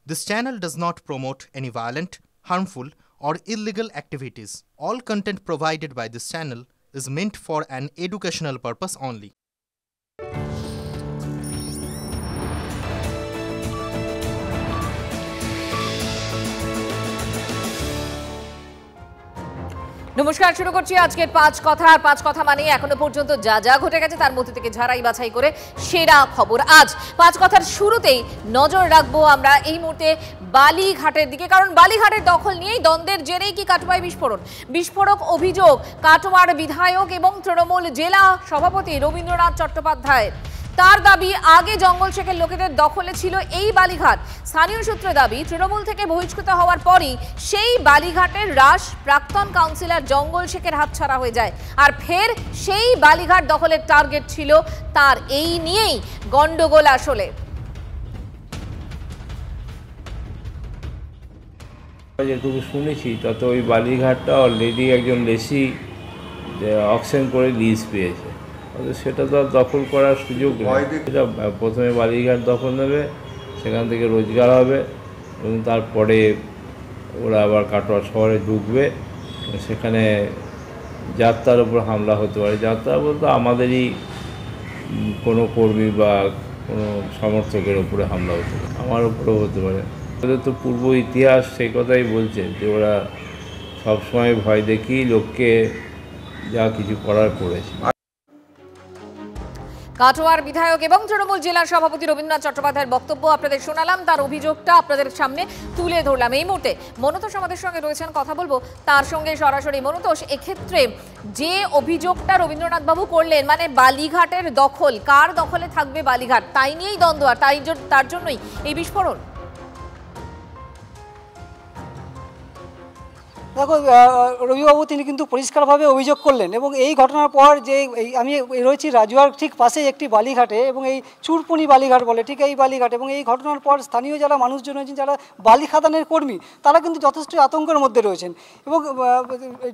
This channel does not promote any violent, harmful, or illegal activities. All content provided by this channel is meant for an educational purpose only. নমস্কার, শুরু করছি আজকের পাঁচ কথা। আর পাঁচ কথা মানে এখনো পর্যন্ত যা যা ঘটে গেছে তার মধ্যে থেকে ঝাড়াই বাছাই করে সেরা খবর। আজ পাঁচ কথার শুরুতেই নজর রাখবো আমরা এই মুহূর্তে বালিঘাটের দিকে, কারণ বালিঘাটের দখল নিয়েই দ্বন্দ্বের জেরেই কি কাটোয়ায় বিস্ফোরক অভিযোগ কাটোয়ার বিধায়ক এবং তৃণমূল জেলা সভাপতি রবীন্দ্রনাথ চট্টোপাধ্যায়। তার দাবি, আগে জঙ্গল শেখের লোকেদের দখলে ছিল এই বালিঘাট। স্থানীয় সূত্রে দাবি, তৃণমূল থেকে বহিষ্কৃত হওয়ার পরই সেই বালিঘাটের রাশ প্রাক্তন কাউন্সিলর জঙ্গল শেখের হাতছাড়া হয়ে যায়, আর ফের সেই বালিঘাট দখলের টার্গেট ছিল তার। এই নিয়েই গন্ডগোল আসলে। যেটুকু শুনেছি তাতে ওই বালিঘাটটা অলরেডি একজন লেসি অকশন করে লিজ পেয়েছে, সেটা তো আর দখল করার সুযোগ নেই। সেটা প্রথমে বালিঘাট দখল নেবে, সেখান থেকে রোজগার হবে এবং তারপরে ওরা আবার কাটোয়া শহরে ঢুকবে, সেখানে যাত্রার উপর হামলা হতে পারে। যাত্রা বলতে আমাদেরই কোনো কর্মী বা কোনো সমর্থকের উপরে হামলা হতে পারে, আমার উপরেও হতে পারে। ওদের তো পূর্ব ইতিহাস সেই কথাই বলছে যে ওরা সবসময় ভয় দেখিয়ে লোককে যা কিছু করার করেছে। কাটোয়ার বিধায়ক এবং তৃণমূল জেলা সভাপতি রবীন্দ্রনাথ চট্টোপাধ্যায়ের বক্তব্য আপনাদের শোনালাম, তার অভিযোগটা আপনাদের সামনে তুলে ধরলাম। এই মুহূর্তে মনতোষ আমাদের সঙ্গে রয়েছেন, কথা বলবো তার সঙ্গে সরাসরি। মনতোষ, এক্ষেত্রে যে অভিযোগটা রবীন্দ্রনাথ বাবু করলেন, মানে বালিঘাটের দখল, কার দখলে থাকবে বালিঘাট, তাই নিয়েই দ্বন্দ্ব, আর তার জন্যই এই বিস্ফোরণ। দেখো, রবিবাবু তিনি কিন্তু পরিষ্কারভাবে অভিযোগ করলেন এবং এই ঘটনার পর যে আমি রয়েছি রাজুয়ার ঠিক পাশে একটি বালিঘাটে, এবং এই চুরপুনি বালিঘাট বলে ঠিক এই বালিঘাট, এবং এই ঘটনার পর স্থানীয় যারা মানুষজন রয়েছেন, যারা বালি খাদানের কর্মী, তারা কিন্তু যথেষ্ট আতঙ্কের মধ্যে রয়েছেন। এবং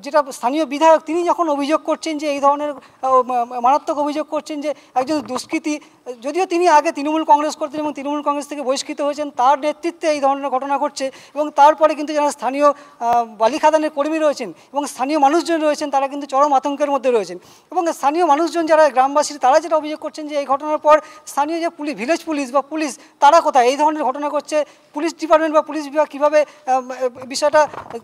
যেটা স্থানীয় বিধায়ক, তিনি যখন অভিযোগ করছেন যে এই ধরনের মারাত্মক অভিযোগ করছেন যে একজন দুষ্কৃতী, যদিও তিনি আগে তৃণমূল কংগ্রেস করতেন এবং তৃণমূল কংগ্রেস থেকে বহিষ্কৃত হয়েছেন, তার নেতৃত্বে এই ধরনের ঘটনা ঘটছে। এবং তারপরে কিন্তু যারা স্থানীয় বালিখাদানের কর্মী রয়েছেন এবং স্থানীয় মানুষজন রয়েছেন, তারা কিন্তু চরম আতঙ্কের মধ্যে রয়েছেন। এবং স্থানীয় মানুষজন যারা গ্রামবাসী, তারা যেটা অভিযোগ করছেন যে এই ঘটনার পর স্থানীয় যে ভিলেজ পুলিশ বা পুলিশ, তারা কোথায়? এই ধরনের ঘটনা করছে, পুলিশ ডিপার্টমেন্ট বা পুলিশ বিভাগ কীভাবে বিষয়টা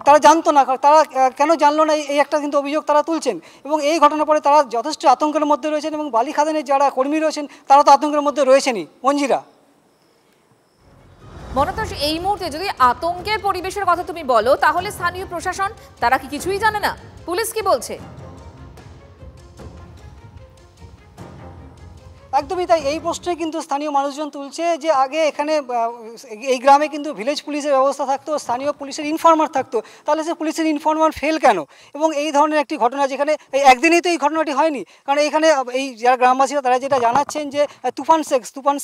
তারা জানতো না, তারা কেন জানলো না, এই একটা কিন্তু অভিযোগ তারা তুলছেন। এবং এই ঘটনার পরে তারা যথেষ্ট আতঙ্কের মধ্যে রয়েছেন এবং বালিখাদানের যারা কর্মী রয়েছেন, তারা তো আতঙ্কের মধ্যে রয়েছেনই। মঞ্জিরা, মনতোষ, এই মুহূর্তে যদি আতঙ্কের পরিবেশের কথা তুমি বলো, তাহলে স্থানীয় প্রশাসন তারা কি কিছুই জানে না? পুলিশ কি বলছে? একদমই তাই। এই প্রশ্নে কিন্তু স্থানীয় মানুষজন তুলছে যে আগে এখানে এই গ্রামে কিন্তু ভিলেজ পুলিশের ব্যবস্থা থাকতো, স্থানীয় পুলিশের ইনফর্মার থাকতো, তাহলে সে পুলিশের ইনফর্মার ফেল কেন? এবং এই ধরনের একটি ঘটনা, যেখানে এই একদিনেই তো এই ঘটনাটি হয়নি, কারণ এখানে এই যারা গ্রামবাসীরা তারা যেটা জানাচ্ছেন যে তুফান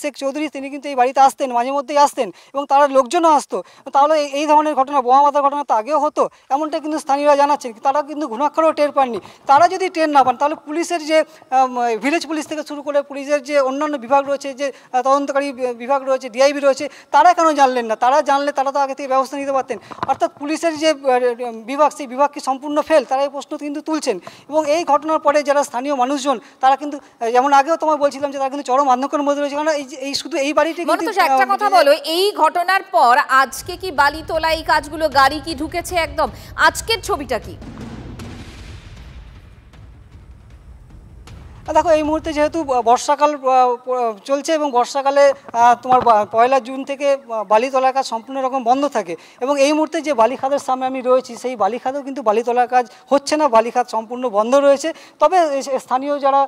শেখ চৌধুরী, তিনি কিন্তু এই বাড়িতে আসতেন, মাঝে মধ্যেই আসতেন এবং তার লোকজনও আসতো। তাহলে এই ধরনের ঘটনা, বোমা বাঁধার ঘটনা তো আগেও হতো, এমনটা কিন্তু স্থানীয়রা জানাচ্ছেন। তারা কিন্তু ঘুণাক্ষরেও টের পাননি। তারা যদি টের না পান, তাহলে পুলিশের যে ভিলেজ পুলিশ থেকে শুরু করে পুলিশের যে অন্যান্য বিভাগ রয়েছে, যে তদন্তকারী বিভাগ রয়েছে, ডিআইবি রয়েছে, তারা কেন জানলেন না? তারা জানলে তারা তো আগে থেকে ব্যবস্থা নিতে পারতেন। অর্থাৎ পুলিশের যে বিভাগ, সেই বিভাগ কি সম্পূর্ণ ফেল? তারা এই প্রশ্ন কিন্তু তুলছেন। এবং এই ঘটনার পরে যারা স্থানীয় মানুষজন, তারা কিন্তু, যেমন আগেও তোমায় বলছিলাম, যে তারা কিন্তু চরম আতঙ্কের মধ্যে রয়েছে। কারণ এই শুধু এই বাড়িটি, একটা কথা বলো, এই ঘটনার পর আজকে কি বালি তোলা এই কাজগুলো, গাড়ি কি ঢুকেছে একদম? আজকের ছবিটা কি? দেখো, এই মুহূর্তে যেহেতু বর্ষাকাল চলছে এবং বর্ষাকালে তোমার 1 জুন থেকে বালি তোলার কাজ সম্পূর্ণ রকম বন্ধ থাকে, এবং এই মুহূর্তে যে বালিখাদের সামনে আমি রয়েছি, সেই বালিখাদেও কিন্তু বালি তোলার কাজ হচ্ছে না, বালিখাদ সম্পূর্ণ বন্ধ রয়েছে। তবে স্থানীয় যারা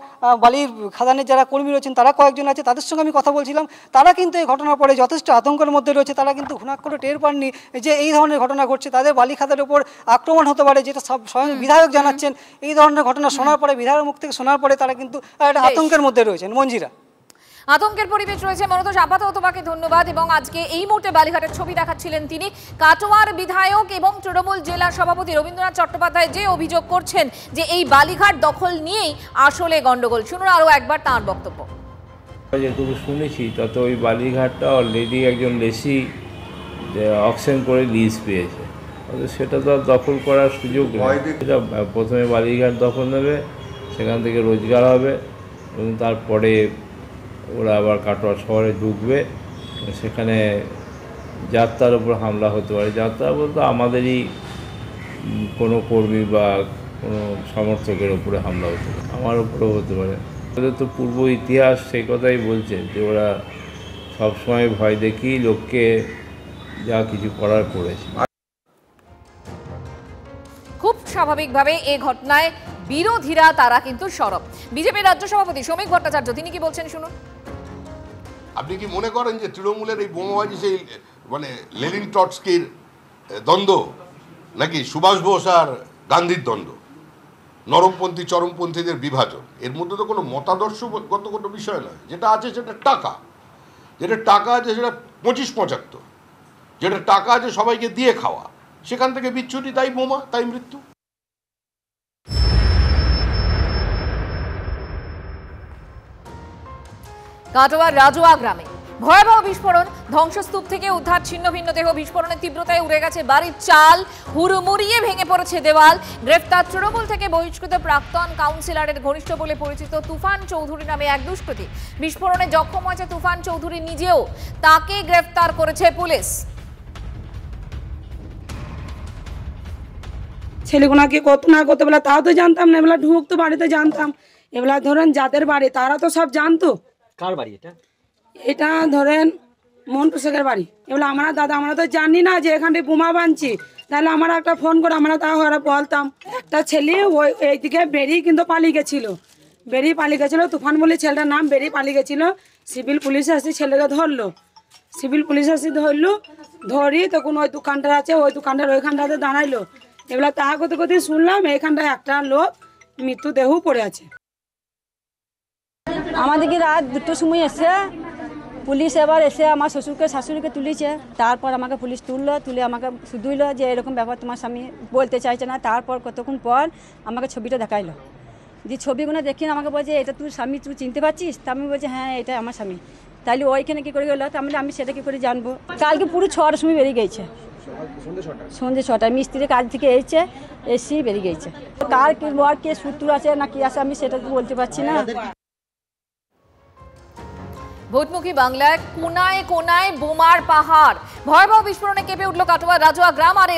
বালির খাদানের যারা কর্মী রয়েছেন, তারা কয়েকজন আছে, তাদের সঙ্গে আমি কথা বলছিলাম। তারা কিন্তু এই ঘটনার পরে যথেষ্ট আতঙ্কের মধ্যে রয়েছে। তারা কিন্তু ঘুণাক্ষরে টের পাননি যে এই ধরনের ঘটনা ঘটছে, তাদের বালিখাদের উপর আক্রমণ হতে পারে, যেটা স্বয়ং বিধায়ক জানাচ্ছেন। এই ধরনের ঘটনা শোনার পরে, বিধায়কের মুখ থেকে শোনার পরে, তারা কিন্তু আতঙ্কের মধ্যে রয়েছেন। মঞ্জিরা, আতঙ্কের পরিবেশ রয়েছে। মনতোষ, আপাতত তোমাকে ধন্যবাদ। এবং আজকে এই মুহূর্তে বালিঘাটের ছবি দেখাচ্ছিলেন তিনি, কাটোয়ার বিধায়ক এবং তৃণমূল জেলা সভাপতি রবীন্দ্রনাথ চট্টোপাধ্যায় যে অভিযোগ করছেন যে এই বালিঘাট দখল নিয়েই আসলে গন্ডগোল। শুনুন আরো একবার তাঁর বক্তব্য। যেটুকু শুনেছি তাতে ওই বালিঘাটটা অলরেডি একজন লেসি যে অকশন করে লিজ পেয়েছে, সেটা তো আর দখল করার সুযোগ নেই। এটা প্রথমে বালিঘাট দখল নেবে, সেখান থেকে রোজগার হবে এবং তারপরে ওরা আবার কাটোয়া শহরে ঢুকবে, সেখানে যাত্রার উপর হামলা হতে পারে। যাত্রা বলতে আমাদেরই কোনো কর্মী বা কোনো সমর্থকের উপরে হামলা হতে পারে, আমার উপরেও হতে পারে। ওদের তো পূর্ব ইতিহাস সেই কথাই বলছে যে ওরা সবসময় ভয় দেখিয়ে লোককে যা কিছু করার করেছে। খুব স্বাভাবিকভাবে এই ঘটনায় বিরোধীরা তারা কিন্তু সরব। বিজেপির রাজ্য সভাপতি শ্রমিক ভট্টাচার্য তিনি কি বলছেন শুনুন। আপনি কি মনে করেন যে তৃণমূলের এই বোমাবাজি সেই মানে লেনিন ট্রটস্কির দ্বন্দ্ব, নাকি সুভাষ বোস আর গান্ধীর দ্বন্দ্ব, নরমপন্থী চরমপন্থীদের বিভাজন? এর মধ্যে তো কোনো মতাদর্শগত কোনো বিষয় নয়। যেটা আছে সেটা টাকা, যেটা টাকা আছে সেটা 25-75, যেটা টাকা আছে সবাইকে দিয়ে খাওয়া, সেখান থেকে বিচ্ছুটি, তাই বোমা, তাই মৃত্যু। কাটোয়ার রাজোয়া গ্রামে ভয়াবহ বিস্ফোরণ, ধ্বংসস্তূপ থেকে উদ্ধার ছিন্ন ভিন্ন দেহ। বিস্ফোরণের তীব্রতায় উড়ে গেছে বাড়ির চাল, হুড়মুড়িয়ে ভেঙে পড়েছে দেওয়াল। গ্রেফতার তৃণমূল থেকে বহিষ্কৃত প্রাক্তন কাউন্সিলরের ঘনিষ্ঠ বলে পরিচিত তুফান চৌধুরী নামে এক দুষ্কৃতী। বিস্ফোরণে জখম হয়েছে তুফান চৌধুরী নিজেও, তাকে গ্রেফতার করেছে পুলিশ। ছেলেগুনাকে কত না কত বেলা তাও তো জানতাম না, এবেলা ঢুকতো বাড়িতে জানতাম। এবেলা ধরেন যাদের বাড়ি তারা তো সব জানতো। কার বাড়ি এটা? এটা ধরেন মন্টু শেখের বাড়ি। এবেলা আমরা দাদা আমরা তো জানি না যে এখানে বোমা বানছি, তাহলে আমরা একটা ফোন করে আমরা তাও বলতাম। একটা ছেলে ওই এইদিকে বেরিয়ে কিন্তু পালিয়ে গেছিলো, তুফান বলে ছেলেটার নাম, বেরিয়ে পালিয়ে গেছিলো। সিভিল পুলিশ আসি ছেলেকে ধরলো, ধরি তখন ওই দোকানটা আছে, ওই দোকানটার ওইখানটাতে দাঁড়াইলো। এবেলা তা করতে করতে শুনলাম এইখানটায় একটা লোক মৃত্যুদেহ পড়ে আছে। আমাদেরকে রাত 2টোর সময় এসে পুলিশ এবার এসে আমার শ্বশুরকে শাশুড়িকে তুলেছে। তারপর আমাকে পুলিশ তুলে আমাকে শুধুইল যে এরকম ব্যাপার তোমার স্বামী বলতে চাইছে না। তারপর কতক্ষণ পর আমাকে ছবিটা দেখাইলো, যে ছবিগুলো দেখি আমাকে বলছে এটা তুই স্বামী, তুই চিনতে পারছিস? তা আমি বলছি হ্যাঁ এটা আমার স্বামী। তাইলে ওইখানে কী করে গেলো? তাহলে আমি সেটা কী করে জানবো? কালকে পুরো 6টার সময় বেরিয়ে গেছে, সন্ধ্যে 6টায় মিস্ত্রি কাজ থেকে এসেই বেরিয়ে গেছে। কার কি লোয়ার কে সূত্র আছে না কি আছে আমি সেটা তো বলতে পারছি না। ভোটমুখী বাংলায় কোনায় কোনায় বোমার পাহাড়, ভয়াবহ বিস্ফোরণে কেঁপে উঠল কাটোয়া রাজোয়া গ্রাম। আর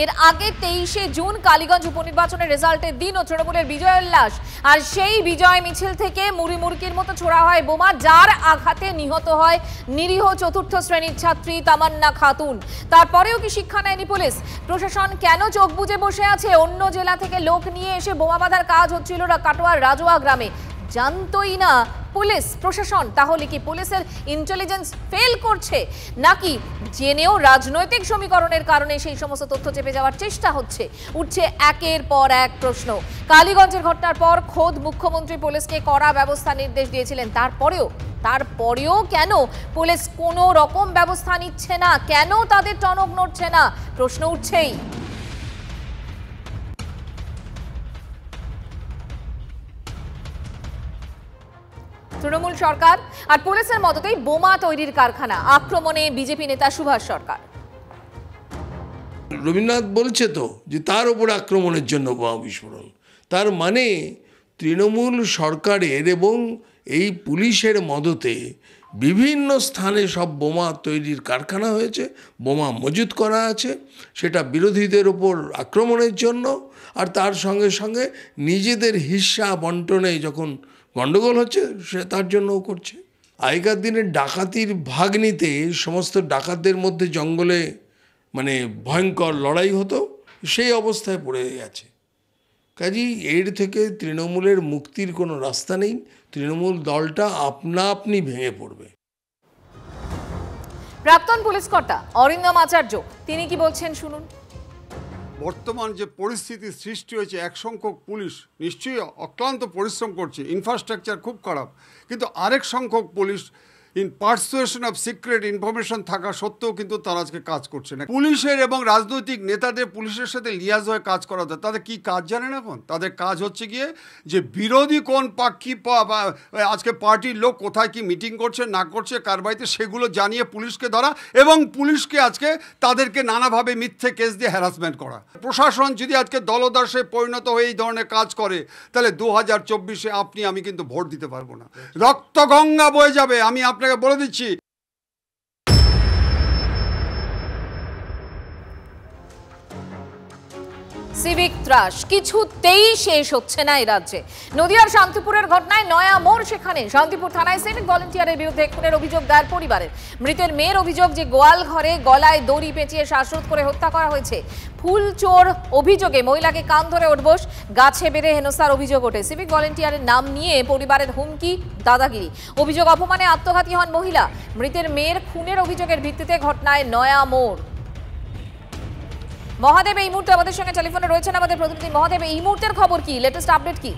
এর আগে 23শে জুন কালীগঞ্জ উপনির্বাচনের রেজাল্টের দিন ও তৃণমূলের বিজয় উল্লাস। আর সেই বিজয় মিছিল থেকে মুড়িমুড়কির মতো ছোড়া হয় বোমা, যার আঘাতে নিহত হয় নিরীহ 4র্থ শ্রেণীর ছাত্রী তামান্না খাতুন। তারপরেও কি শিক্ষা নেয়নি পুলিশ? প্রশাসন কেন চোখ বুজে বসে আছে? অন্য জেলা থেকে লোক নিয়ে এসে বোমা বাঁধার কাজ হচ্ছিল কাটোয়ার রাজোয়া গ্রামে, জানতোই না পুলিশ প্রশাসন। তাহলে কি পুলিশের ইন্টেলিজেন্স ফেল করছে, নাকি জেনেও রাজনৈতিক সমীকরণের কারণে সেই সমস্ত তথ্য চেপে যাওয়ার চেষ্টা হচ্ছে? উঠছে একের পর এক প্রশ্ন। কালীগঞ্জের ঘটনার পর খোদ মুখ্যমন্ত্রী পুলিশকে কড়া ব্যবস্থা নির্দেশ দিয়েছিলেন। তারপরেও কেন পুলিশ কোনো রকম ব্যবস্থা নিচ্ছে না? কেন তাদের টনক নড়ছে না? প্রশ্ন উঠছেই। তৃণমূল সরকার আর পুলিশের মদতেই বোমা তৈরির কারখানা, আক্রমণে বিজেপি নেতা সুভাষ সরকার। রবীন্দ্রনাথ বলছে তো যে তার উপর আক্রমণের জন্য বোমা বিস্ফোরণ, তার মানে তৃণমূল সরকারের এবং এই পুলিশের মদতে বিভিন্ন স্থানে সব বোমা তৈরির কারখানা হয়েছে, বোমা মজুত করা আছে, সেটা বিরোধীদের ওপর আক্রমণের জন্য। আর তার সঙ্গে সঙ্গে নিজেদের হিস্সা বন্টনে যখন গণ্ডগোল হচ্ছে সে তার জন্যও করছে। আগেকার দিনে ডাকাতির ভাগ নিতে সমস্ত ডাকাতদের মধ্যে জঙ্গলে মানে ভয়ঙ্কর লড়াই হতো, সেই অবস্থায় পড়ে গেছে। কাজেই এর থেকে তৃণমূলের মুক্তির কোনো রাস্তা নেই, তৃণমূল দলটা আপনা আপনি ভেঙে পড়বে। প্রাক্তন পুলিশ কর্তা অরিন্দম আচার্য তিনি কি বলছেন শুনুন। বর্তমান যে পরিস্থিতি সৃষ্টি হয়েছে, এক সংখ্যক পুলিশ নিশ্চয়ই অক্লান্ত পরিশ্রম করছে, ইনফ্রাস্ট্রাকচার খুব খারাপ, কিন্তু আরেক সংখ্যক police in persuasion of secret information থাকা সত্ত্বেও কিন্তু তারা আজকে কাজ করছে না। পুলিশের এবং রাজনৈতিক নেতাদের পুলিশের সাথে লিয়াজ হয়ে কাজ করা যায়, তাদের কি কাজ জানেন এখন? তাদের কাজ হচ্ছে গিয়ে যে বিরোধী কোন পাক্ষি আজকে পার্টির লোক কোথায় কি মিটিং করছে না করছে কার বাড়িতে, সেগুলো জানিয়ে পুলিশকে ধরা এবং পুলিশকে আজকে তাদেরকে নানাভাবে মিথ্যে কেস দিয়ে হ্যারাসমেন্ট করা। প্রশাসন যদি আজকে দলদাসে পরিণত হয়ে এই ধরনের কাজ করে তাহলে 2024-এ আপনি আমি কিন্তু ভোট দিতে পারবো না, রক্ত গঙ্গা বয়ে যাবে, আমি আপনাকে বলে দিচ্ছি। সিভিক ত্রাস কিছুতেই শেষ হচ্ছে না এই রাজ্যে। নদিয়ার শান্তিপুরের ঘটনায় নয়া মোড়, সেখানে শান্তিপুর থানায় সিভিক ভলেন্টিয়ারের বিরুদ্ধে খুনের অভিযোগ দায়ের পরিবারের। মৃতের মেয়ের অভিযোগ যে গোয়াল ঘরে গলায় দড়ি পেঁচিয়ে শ্বাসরোধ করে হত্যা করা হয়েছে। ফুল চোর অভিযোগে মহিলাকে কান ধরে উঠবোস, গাছে বেঁধে হেনস্থার অভিযোগ ওঠে। সিভিক ভলেন্টিয়ারের নাম নিয়ে পরিবারের হুমকি, দাদাগিরি। অভিযোগ অপমানে আত্মঘাতী হন মহিলা। মৃতের মেয়ের খুনের অভিযোগের ভিত্তিতে ঘটনায় নয়া মোড়। মহাদেব এই মুহূর্তে আমাদের সঙ্গে টেলিফোনে রয়েছেন আমাদের প্রতিনিধি। মহাদেব, এই মুহূর্তের খবর কি, লেটেস্ট আপডেট কি?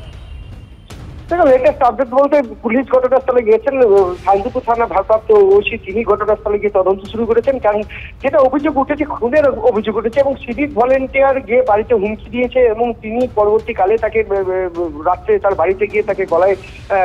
লেটেস্ট আপডেট বলতে পুলিশ ঘটনাস্থলে গিয়েছেন, শান্তিপুর থানা ভারপ্রাপ্ত ওসি তিনি ঘটনাস্থলে গিয়ে তদন্ত শুরু করেছেন। কারণ যেটা অভিযোগ উঠেছে, খুনের অভিযোগ উঠেছে এবং সিভিক ভলেন্টিয়ার গিয়ে বাড়িতে হুমকি দিয়েছে এবং তিনি পরবর্তীকালে তাকে রাত্রে তার বাড়িতে গিয়ে তাকে গলায়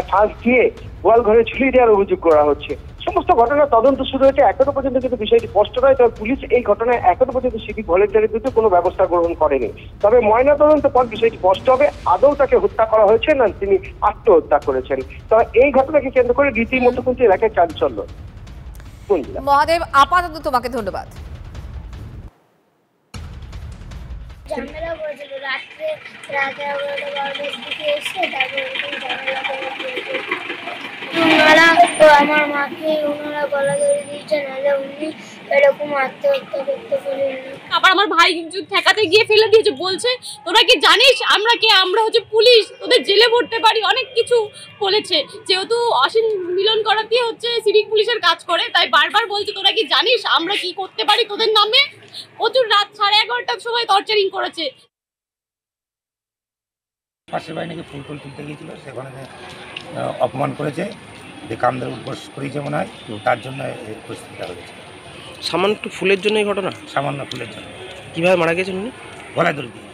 ফাঁস দিয়ে গোয়াল ঘরে ঝুলিয়ে দেওয়ার অভিযোগ করা হচ্ছে। সমস্ত ঘটনার তদন্ত শুরু হয়েছে, এখনো পর্যন্ত কিন্তু বিষয়টি স্পষ্ট নয়। তবে পুলিশ এই ঘটনায় এখনো পর্যন্ত সিভিক ভলেন্টিয়ারের বিরুদ্ধে কোনো ব্যবস্থা গ্রহণ করেনি। তবে ময়নাতদন্ত পর বিষয়টি স্পষ্ট হবে আদৌ তাকে হত্যা করা হয়েছে না তিনি আত্মহত্যা করেছেন। তবে এই ঘটনাকে কেন্দ্র করে রীতিমতো কিন্তু এলাকায় চাঞ্চল্য। মহাদেব, আপাতত তোমাকে ধন্যবাদ। ঝামেলা করেছিল রাতে 11:12টার দিকে এসে ওনারা তো আমার মাকে ওনারা গলা ধরে দিয়েছে, নাহলে উনি এরকম আত্মহত্যা করতে পারেন। আবার আমার ভাই ঠেকাতে গিয়ে ফেলে দিয়েছে, বলছে তোরা কি জানিস আমরা কে, আমরা হচ্ছে পুলিশ, তোদের জেলে ভরতে পারি, অনেক কিছু বলেছে। যেহেতু অসীম মিলন করাতে হচ্ছে সিভিক পুলিশের কাজ করে, তাই বারবার বলছে তোরা কি জানিস আমরা কি করতে পারি তোদের নামে। প্রচুর রাত 11:30টার সময় টর্চারিং করেছে। পাশের বাড়ি নাকি ফুল টুল তুলতে গিয়েছিল, সেখানে অপমান করেছে, যে কান ধরে উদ্বোস করেছে মনে হয়, তার জন্য এই পরিস্থিতিটা হয়েছে। সামান্য একটু ফুলের জন্য এই ঘটনা? সামান্য ফুলের জন্য। কিভাবে মারা গেছেন উনি? গলায় দড়ি দিয়ে।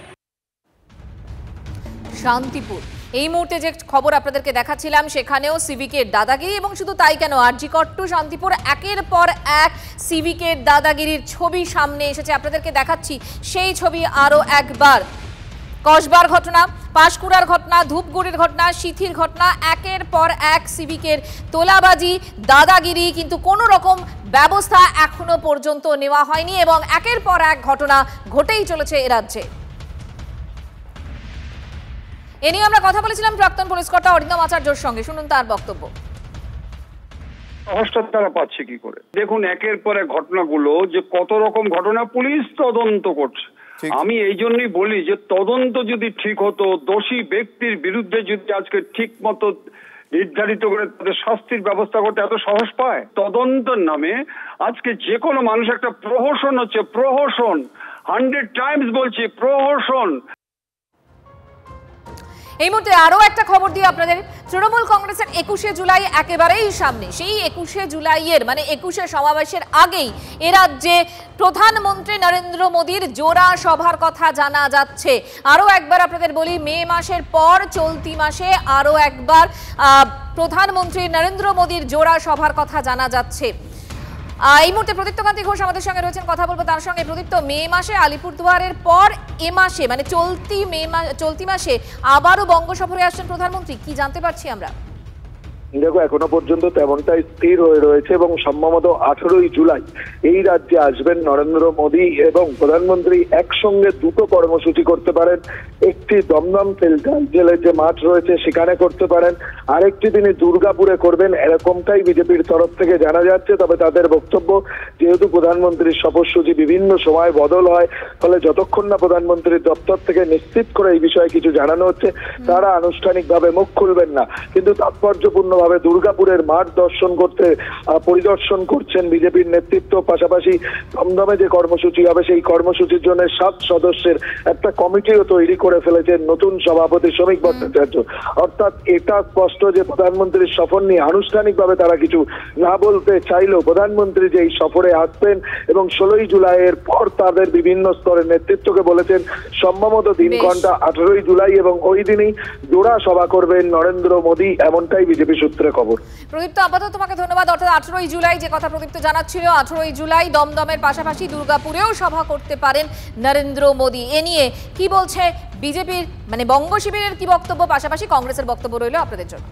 শান্তিপুর এই মুহূর্তে যে খবর আপনাদেরকে দেখাচ্ছিলাম, সেখানেও সিভিকের দাদাগিরি, এবং শুধু তাই কেন, আরজিকর টু শান্তিপুর একের পর এক সিভিকের দাদাগিরির ছবি সামনে এসেছে। আপনাদেরকে দেখাচ্ছি সেই ছবি আরও একবার। কসবার ঘটনা, পাঁশকুড়ার ঘটনা, ধূপগুড়ির ঘটনা, সিথির ঘটনা, একের পর এক সিভিকের তোলাবাজি, দাদাগিরি, কিন্তু কোনো রকম ব্যবস্থা এখনো পর্যন্ত নেওয়া হয়নি এবং একের পর এক ঘটনা ঘটেই চলেছে এ রাজ্যে। এ নিয়ে আমরা কথা বলেছিলাম প্রাক্তন পুলিশ কর্তা অরিন্দম আচার্যর সঙ্গে, শুনুন তার বক্তব্য। সাহসটা তারা পাচ্ছে কি করে? দেখুন একের পর এক ঘটনাগুলো যে কত রকম ঘটনা পুলিশ তদন্ত করছে। আমি এই জন্যই বলি যে তদন্ত যদি ঠিক হতো, দোষী ব্যক্তির বিরুদ্ধে যদি আজকে ঠিক মতো নির্ধারিত করে তাদের শাস্তির ব্যবস্থা করতে এত সাহস পায়। তদন্তের নামে আজকে যে কোনো মানুষ একটা প্রহসন হচ্ছে, প্রহসন, 100 টাইমস বলছি প্রহসন। এই মুহূর্তে আরো একটা খবর দিয়ে আপনাদের, তৃণমূল কংগ্রেসের 21শে জুলাই একেবারেই সামনে। সেই 21শে জুলাইয়ের মানে 21শে সমাবেশের আগেই এ রাজ্যে প্রধানমন্ত্রী নরেন্দ্র মোদীর জোড়া সভার কথা জানা যাচ্ছে। আরো একবার আপনাদের বলি, মে মাসের পর চলতি মাসে আরো একবার প্রধানমন্ত্রী নরেন্দ্র মোদীর জোড়া সভার কথা জানা যাচ্ছে। এই মুহূর্তে প্রদীপ্তকান্তি ঘোষ আমাদের সঙ্গে রয়েছেন, কথা বলবো তার সঙ্গে। প্রদীপ্ত, মে মাসে আলিপুরদুয়ারের পর এ মাসে মানে চলতি মাসে আবারও বঙ্গ সফরে আসছেন প্রধানমন্ত্রী, কি জানতে পারছি আমরা? দেখো এখনো পর্যন্ত তেমনটাই স্থির হয়ে রয়েছে এবং সম্ভবত 18ই জুলাই এই রাজ্যে আসবেন নরেন্দ্র মোদী এবং প্রধানমন্ত্রী একসঙ্গে দুটো কর্মসূচি করতে পারেন। একটি দমদম তেলঘাট জেলের যে মাঠ রয়েছে সেখানে করতে পারেন, আরেকটি তিনি দুর্গাপুরে করবেন, এরকমটাই বিজেপির তরফ থেকে জানা যাচ্ছে। তবে তাদের বক্তব্য, যেহেতু প্রধানমন্ত্রীর সফরসূচি বিভিন্ন সময় বদল হয়, ফলে যতক্ষণ না প্রধানমন্ত্রীর দপ্তর থেকে নিশ্চিত করে এই বিষয়ে কিছু জানানো হচ্ছে তারা আনুষ্ঠানিকভাবে মুখ খুলবেন না। কিন্তু তাৎপর্যপূর্ণ গুরুত্বপূর্ণভাবে দুর্গাপুরের মাঠ পরিদর্শন করছেন বিজেপির নেতৃত্ব। পাশাপাশি দমদমে যে কর্মসূচি হবে সেই কর্মসূচির জন্য 7 সদস্যের একটা কমিটিও তৈরি করে ফেলেছেন নতুন সভাপতি শ্রমিক ভট্টাচার্য। অর্থাৎ এটা স্পষ্ট যে প্রধানমন্ত্রীর সফর নিয়ে আনুষ্ঠানিকভাবে তারা কিছু না বলতে চাইলেও প্রধানমন্ত্রী যে এই সফরে আসবেন এবং 16ই জুলাইয়ের পর তাদের বিভিন্ন স্তরের নেতৃত্বকে বলেছেন সম্ভবত দিনক্ষণটা 18ই জুলাই এবং ওই দিনই জোড়া সভা করবেন নরেন্দ্র মোদী, এমনটাই বিজেপি সূত্রে খবর। প্রদীপ্ত, আপাতত তোমাকে ধন্যবাদ। অর্থাৎ 18ই জুলাই যে কথা প্রদীপ্ত জানাচ্ছিল, 18ই জুলাই দমদমের পাশাপাশি দুর্গাপুরেও সভা করতে পারেন নরেন্দ্র মোদী। এ নিয়ে কি বলছে বিজেপির, মানে বঙ্গ শিবিরের কি বক্তব্য, পাশাপাশি কংগ্রেসের বক্তব্য রইল আপনাদের জন্য?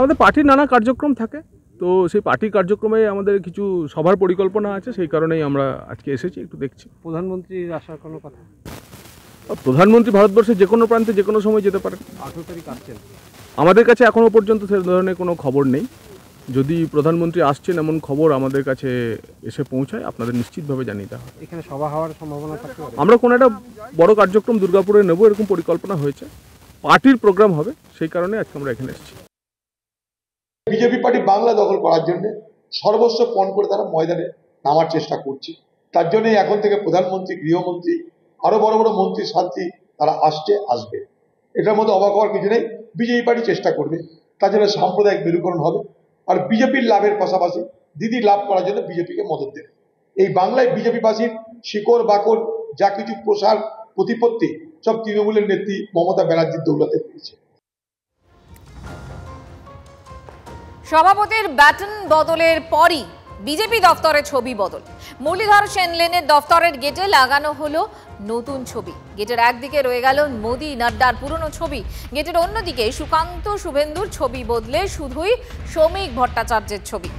আমাদের পার্টির নানা কার্যক্রম থাকে, তো সেই পার্টি কার্যক্রমে আমাদের কিছু সভার পরিকল্পনা আছে, সেই কারণেই আমরা আজকে এসেছি, একটু দেখছি। প্রধানমন্ত্রীর আসার কোনো কথা? প্রধানমন্ত্রী ভারতবর্ষের যে কোনো প্রান্তে যে কোনো সময় যেতে পারেন। 18 তারিখ আসছেন? আমাদের কাছে এখনো পর্যন্ত সে ধরনের কোনো খবর নেই। যদি প্রধানমন্ত্রী আসছেন এমন খবর আমাদের কাছে এসে পৌঁছায়, আপনাদের নিশ্চিতভাবে জানিয়ে দেওয়া হবে। এখানে সভা হওয়ার সম্ভাবনা থাকতে পারে? আমরা কোনো একটা বড় কার্যক্রম দুর্গাপুরে নেব এরকম পরিকল্পনা হয়েছে, পার্টির প্রোগ্রাম হবে, সেই কারণে আজকে আমরা এখানে এসেছি। বিজেপি পার্টি বাংলা দখল করার জন্য সর্বস্ব পণ করে তারা ময়দানে নামার চেষ্টা করছে। তার জন্য এখন থেকে প্রধানমন্ত্রী, গৃহমন্ত্রী, আরো বড় বড় মন্ত্রী শান্তি তারা আসবে। এটার মধ্যে অবাক হওয়ার কিছু নেই। বিজেপি পার্টি চেষ্টা করবে, তার জন্য সাম্প্রদায়িক মেরুকরণ হবে, আর বিজেপির লাভের পাশাপাশি দিদি লাভ করার জন্য বিজেপিকে মদত দেবে। এই বাংলায় বিজেপিবাসীর শিকড় বাকড় যা কিছু প্রসার প্রতিপত্তি সব তৃণমূলের নেত্রী মমতা ব্যানার্জির দৌলতে পেয়েছে। সভাপতির ব্যাটন বদলের পরই বিজেপি দফতরে ছবি বদল। মুরলীধর সেন লেনের দফতরের গেটে লাগানো হলো নতুন ছবি। গেটের একদিকে রয়ে গেল মোদি নাড্ডার পুরনো ছবি, গেটের অন্যদিকে সুকান্ত শুভেন্দুর ছবি বদলে শুধুই শ্রমিক ভট্টাচার্যের ছবি।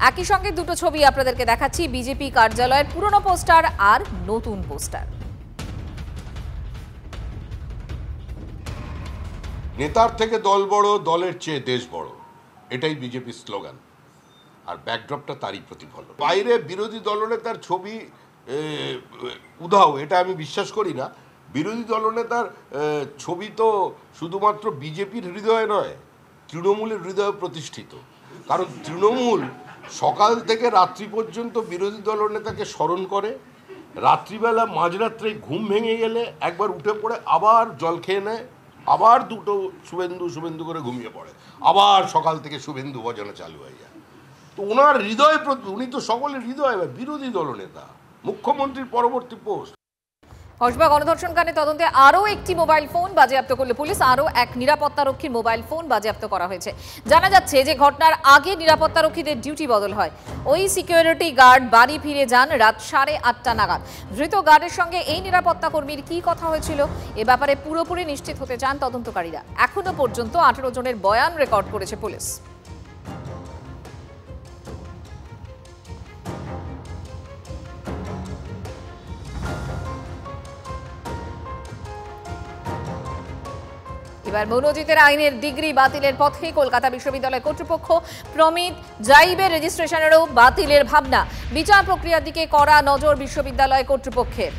একই সঙ্গে দুটো ছবি আপনাদেরকে দেখাচ্ছি, বিজেপি কার্যালয়ের পুরনো পোস্টার আর নতুন পোস্টার। নেতার থেকে দল বড়, দলের চেয়ে দেশ বড়, এটাই বিজেপির স্লোগান, আর ব্যাকড্রপটা তারই প্রতিফলন। বাইরে বিরোধী দলনেতার ছবি উধাও, এটা আমি বিশ্বাস করি না। বিরোধী দলনেতার ছবি তো শুধুমাত্র বিজেপির হৃদয়ে নয়, তৃণমূলের হৃদয়ে প্রতিষ্ঠিত। কারণ তৃণমূল সকাল থেকে রাত্রি পর্যন্ত বিরোধী দলনেতাকে স্মরণ করে, রাত্রিবেলা মাঝরাত্রে ঘুম ভেঙে গেলে একবার উঠে পড়ে আবার জল খেয়ে নেয়, আবার দুটো শুভেন্দু করে ঘুমিয়ে পড়ে, আবার সকাল থেকে শুভেন্দু ভজনা চালু হয়ে যায়। তো ওনার হৃদয়, উনি তো সকলের হৃদয় বিরোধী দলনেতা, মুখ্যমন্ত্রীর পরবর্তী পোস্ট। কসবা গণধর্ষণ কাণ্ডে তদন্তে আরও একটি মোবাইল ফোন বাজেয়াপ্ত করল পুলিশ। আরও এক নিরাপত্তারক্ষীর মোবাইল ফোন বাজেয়াপ্ত করা হয়েছে। জানা যাচ্ছে যে ঘটনার আগে নিরাপত্তারক্ষীদের ডিউটি বদল হয়। ওই সিকিউরিটি গার্ড বাড়ি ফিরে যান রাত 8:30 নাগাদ। ধৃত গার্ডের সঙ্গে এই নিরাপত্তা কর্মীর কি কথা হয়েছিল এ ব্যাপারে পুরোপুরি নিশ্চিত হতে চান তদন্তকারীরা। এখনো পর্যন্ত 18 জনের বয়ান রেকর্ড করেছে পুলিশ। এবার মনোজিতের আইনের ডিগ্রি বাতিলের পথে কলকাতা বিশ্ববিদ্যালয় কর্তৃপক্ষ। প্রমিত জাইবের রেজিস্ট্রেশনেরও বাতিলের ভাবনা। বিচার প্রক্রিয়ার দিকে কড়া নজর বিশ্ববিদ্যালয় কর্তৃপক্ষের।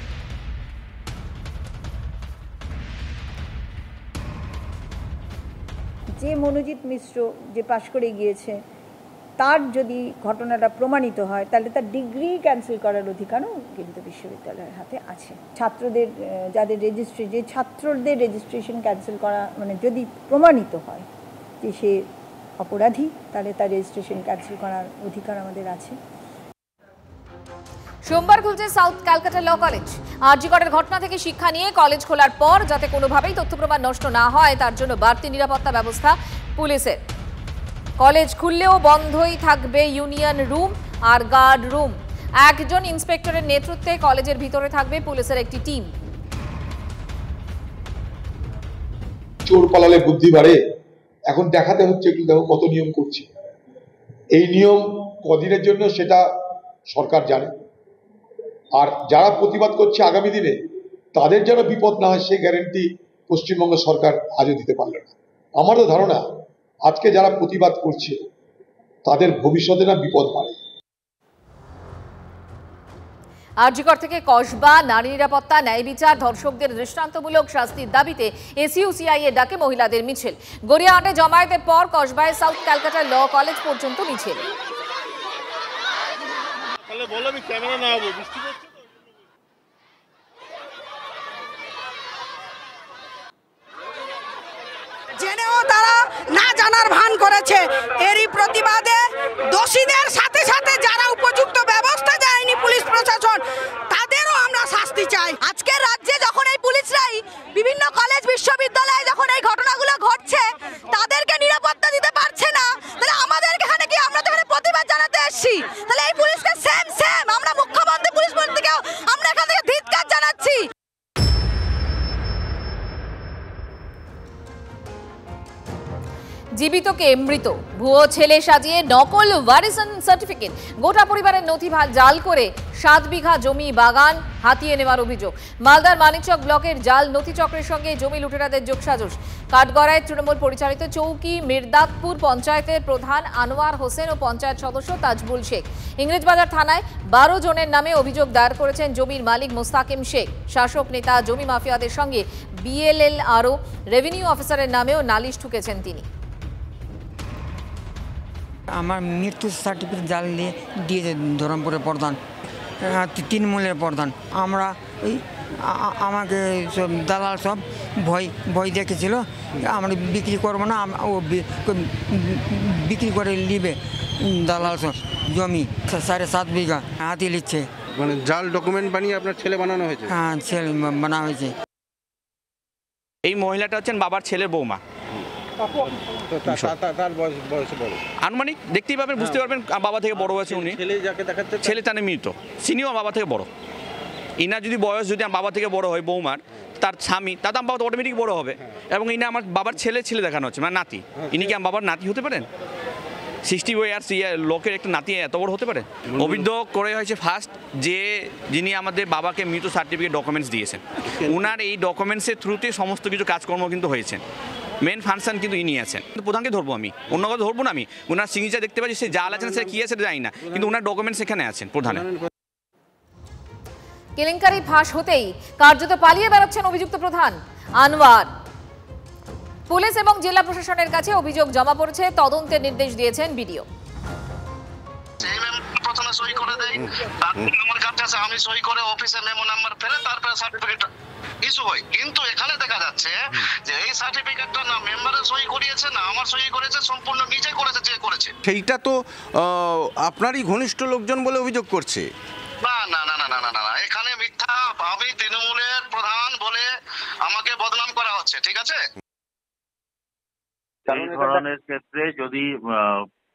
যে মনোজিৎ মিশ্র যে পাশ করে গিয়েছে তার যদি ঘটনাটা প্রমাণিত হয় তাহলে তার ডিগ্রি ক্যান্সেল করার অধিকারও কিন্তু বিশ্ববিদ্যালয়ের হাতে আছে। ছাত্রদের যাদের যে ছাত্রদের রেজিস্ট্রেশন ক্যান্সেল করা মানে যদি প্রমাণিত হয় যে সে অপরাধী তাহলে তার রেজিস্ট্রেশন ক্যান্সেল করার অধিকার আমাদের আছে। সোমবার খুলছে সাউথ ক্যালকাটা ল কলেজ। আরজি করের ঘটনা থেকে শিক্ষা নিয়ে কলেজ খোলার পর যাতে কোনোভাবেই তথ্য প্রমাণ নষ্ট না হয় তার জন্য বাড়তি নিরাপত্তা ব্যবস্থা পুলিশের। কলেজ খুললেও বন্ধই থাকবে ইউনিয়ন রুম আর গার্ড রুম। একজন ইন্সপেক্টরের নেতৃত্বে কলেজের ভিতরে থাকবে পুলিশের একটি টিম। চোর পালালে বুদ্ধি বাড়ে, এখন দেখাতে হচ্ছে একটু দেখো কত নিয়ম করছে। এই নিয়ম কদিনের জন্য সেটা সরকার জানে, আর যারা প্রতিবাদ করছে আগামী দিনে তাদের যেন বিপদ না হয় সে গ্যারেন্টি পশ্চিমবঙ্গ সরকার আজও দিতে পারল না। আমার তো ধারণা আজকে যারা প্রতিবাদ করছে তাদের ভবিষ্যতে না বিপদ বাড়ে। আরজিকর থেকে কসবা, নারী নিরাপত্তা, ন্যায় বিচার, ধর্ষকদের দৃষ্টান্তমূলক শাস্তির দাবিতে এসইউসিআই এর ডাকে মহিলাদের মিছিল। গড়িয়াহাটে জমায়েতের পর কসবায় সাউথ ক্যালকাটা ল কলেজ পর্যন্ত মিছিল। জেনেও তারা না জানার ভান করেছে। এরই প্রতিবাদে দোষীদের সাথে সাথে যারা উপযুক্ত ব্যবস্থা দেয়নি পুলিশ প্রশাসন, তাদেরও আমরা শাস্তি চাই। আজকের রাজ্যে যখন এই পুলিশরাই বিভিন্ন কলেজ বিশ্ববিদ্যালয়ে যখন এই ঘটনাগুলো ঘটছে, তাদেরকে নিরাপত্তা দিতে পারছে না, তাহলে আমাদের এখানে কি, আমরা তো এখানে প্রতিবাদ জানাতে এসেছি, তাহলে এই পুলিশকে সেম আমরা মুখ্যমন্ত্রী পুলিশ মন্ত্রীকেও আমরা এখান থেকে ধিক্কার জানাচ্ছি। জীবিতকে মৃত, ভুয়ো ছেলে সাজিয়ে নকল ওয়ারিসন সার্টিফিকেট, গোটা পরিবারের নথি জাল করে 7 বিঘা জমি বাগান হাতিয়ে নেওয়ার অভিযোগ। মালদার মানিকচক ব্লকের জাল নথি চক্রের সঙ্গে জমি লুটেরাদের যোগসাজশ। কাঠগড়ায় তৃণমূল পরিচালিত চৌকি মির্দাতপুর পঞ্চায়েতের প্রধান আনোয়ার হোসেন ও পঞ্চায়েত সদস্য তাজবুল শেখ। ইংরেজবাজার থানায় 12 জনের নামে অভিযোগ দায়ের করেছেন জমির মালিক মোস্তাকিম শেখ। শাসক নেতা জমি মাফিয়াদের সঙ্গে বিএলএলআরও রেভিনিউ অফিসারের নামেও নালিশ ঠুকেছেন তিনি। আমার মৃত্যু সার্টিফিকেট জাল দিয়েছে ধরমপুরের প্রধান, তৃণমূলের প্রধান। আমরা আমাকে সব দালাল সব ভয় দেখেছিল, আমরা বিক্রি করবো না, ও বিক্রি করে নিবে দালাল সব জমি 7.5 বিঘা হাতি নিচ্ছে। মানে জাল ডকুমেন্ট বানিয়ে আপনার ছেলে বানানো হয়েছে? হ্যাঁ, ছেলে বানানো হয়েছে। এই মহিলাটা হচ্ছেন বাবার ছেলের বৌমা। আনুমানিক দেখতেই পাবেন, বুঝতে পারবেন বাবা থেকে বড় আছে উনি। ছেলে তার মৃত, সিনিও বাবা থেকে বড়। ইনার যদি বয়স যদি আমার বাবা থেকে বড় হয় বৌমার, তার স্বামী, তাতে আমার বাবা তো অটোমেটিক বড় হবে। এবং ইনি আমার বাবার ছেলে দেখানো হচ্ছে, মানে নাতি। ইনি কি আমার বাবার নাতি হতে পারেন? 60 ইয়ার্স লোকের একটা নাতি এত বড় হতে পারে? অভিযোগ করে হয়েছে ফার্স্ট যিনি আমাদের বাবাকে মৃত সার্টিফিকেট ডকুমেন্টস দিয়েছেন, উনার এই ডকুমেন্টসের থ্রুতে সমস্ত কিছু কাজকর্ম কিন্তু হয়েছে। মেন ফাংশন কিন্তু ইনি আছেন। প্রধানকে ধরবো আমি, অন্য কথা ধরবো না আমি। ওনার সিগনেচার দেখতে পাচ্ছি, সে জাল আছেন, সে কি আছে জানি না, কিন্তু ওনার ডকুমেন্টস এখানে আছেন প্রধানের। কেলেঙ্কারি ফাঁস হতেই কার্যত পালিয়ে বেড়াচ্ছেন অভিযুক্ত প্রধান আনোয়ার। পুলিশ এবং জেলা প্রশাসনের কাছে অভিযোগ জমা পড়েছে, তদন্তের নির্দেশ দিয়েছেন বিডিও। প্রথমে সই করে দেয়, আমার কাছে আছে, আমি সই করে অফিসে মেমো নাম্বার ফেলে তারপরে সার্টিফিকেট ইস্যু হয়। কিন্তু এখানে দেখা যাচ্ছে যে এই সার্টিফিকেটটা না মেম্বারে সই করিয়েছে না আমার সই করেছে, সম্পূর্ণ নিজে করেছে যে করেছে। সেইটা তো আপনারই ঘনিষ্ঠ লোকজন বলে অভিযোগ করছে। না না না না না না, এখানে মিথ্যা, আমি তৃণমূলের প্রধান বলে আমাকে বদনাম করা হচ্ছে, ঠিক আছে? এই ধরনের ক্ষেত্রে যদি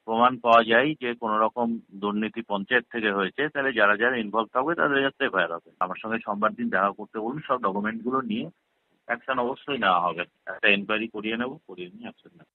প্রমাণ পাওয়া যায় যে কোনো রকম দুর্নীতি পঞ্চায়েত থেকে হয়েছে, তাহলে যারা যারা ইনভলভ থাকবে তাদের কাছে এফআইআর হবে। আমার সঙ্গে সোমবার দিন দেখা করতে বলুন, সব ডকুমেন্টগুলো নিয়ে অ্যাকশন অবশ্যই নেওয়া হবে। একটা এনকোয়ারি করিয়ে নেবো, করিয়ে নিয়ে অ্যাকশন নেবো।